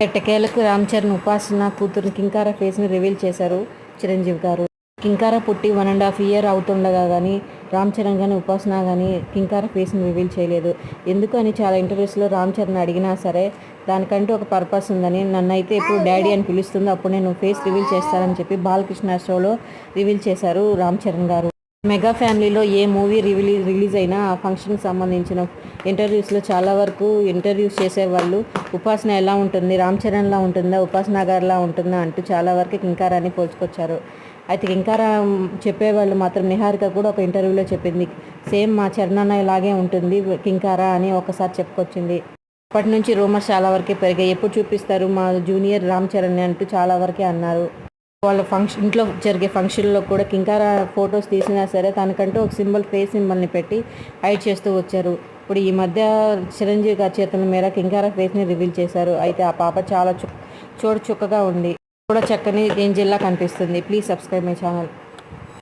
ఎట్టకేలకు రామ్ చరణ్ ఉపాసన కూతురు కింకార ఫేస్ని రివీల్ చేశారు చిరంజీవి గారు. కింకార పుట్టి 1.5 ఇయర్ అవుతుండగా కానీ రామ్ చరణ్ కానీ ఉపాసన కానీ కింకార ఫేస్ని రివీల్ చేయలేదు. ఎందుకు అని చాలా ఇంటర్వ్యూస్లో రామ్ చరణ్ అడిగినా సరే దానికంటూ ఒక పర్పస్ ఉందని, నన్నైతే ఎప్పుడు డాడీ అని పిలుస్తుందో అప్పుడు నేను ఫేస్ రివీల్ చేస్తానని చెప్పి బాలకృష్ణ షోలో రివీల్ చేశారు రామ్ చరణ్ గారు. మెగా ఫ్యామిలీలో ఏ మూవీ రిలీజ్ అయినా ఆ ఫంక్షన్కి సంబంధించిన ఇంటర్వ్యూస్లో చాలా వరకు ఇంటర్వ్యూస్ చేసేవాళ్ళు ఉపాసన ఎలా ఉంటుంది, రామ్ చరణ్లా ఉంటుందా, ఉపాసన గారిలా ఉంటుందా అంటూ చాలా వరకు కింకారాన్ని పోల్చుకొచ్చారు. అయితే కింకార చెప్పేవాళ్ళు మాత్రం నిహారిక కూడా ఒక ఇంటర్వ్యూలో చెప్పింది, సేమ్ మా చరణ్ అన్న ఇలాగే ఉంటుంది కింకార అని ఒకసారి చెప్పుకొచ్చింది. అప్పటి నుంచి రూమర్స్ చాలా వరకే పెరిగాయి. ఎప్పుడు చూపిస్తారు మా జూనియర్ రామ్ చరణ్ అంటూ చాలా వరకే అన్నారు. వాళ్ళ ఇంట్లో జరిగే ఫంక్షన్లో కూడా కింకార ఫొటోస్ తీసినా సరే తనకంటూ ఒక ఫేస్ సింబల్ని పెట్టి హైడ్ చేస్తూ వచ్చారు. ఇప్పుడు ఈ మధ్య చిరంజీవి గారి చేతుల మేర కింకార ఫేస్ని రివీల్ చేశారు. అయితే ఆ పాప చాలా చూడ చుక్కగా ఉంది, కూడా చక్కని ఏంజెల్లా కనిపిస్తుంది. Please subscribe my channel.